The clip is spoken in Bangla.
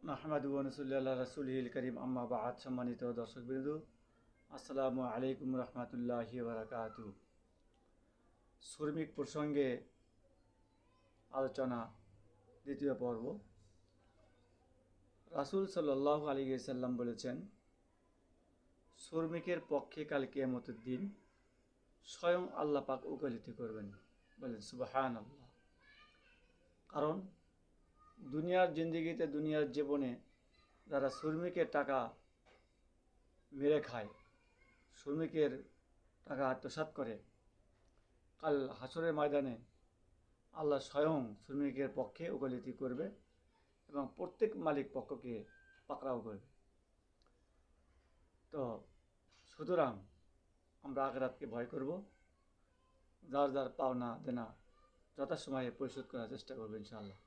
নাহমাদু ওয়া নুসাল্লি আলা রাসূলিল কারীম আম্মা বা'দ। সম্মানিত দর্শকবৃন্দ, আসসালামু আলাইকুম রহমতুল্লাহি ওয়া বারাকাতুহু। শ্রমিক প্রসঙ্গে আলোচনা, দ্বিতীয় পর্ব। রাসূল সাল্লাল্লাহু আলাইহি ওয়াসাল্লাম বলেছেন, শ্রমিকের পক্ষে কাল কিয়ামতের দিন স্বয়ং আল্লাহ পাক ওকালতি করবেন। বলেন সুবহানাল্লাহ। কারণ দুনিয়ার জিন্দেগিতে, দুনিয়ার জীবনে যারা শ্রমিকের টাকা মেরে খায়, শ্রমিকের টাকা আত্মসাৎ করে, কাল হাসরের ময়দানে আল্লাহ স্বয়ং শ্রমিকের পক্ষে ওকালতি করবে এবং প্রত্যেক মালিক পক্ষকে পাকড়াও করবে। তো সুতরাং আমরা আখিরাতকে ভয় করব, যার যার পাওনা দেনা যথাসময়ে পরিশোধ করার চেষ্টা করবো ইনশাআল্লাহ।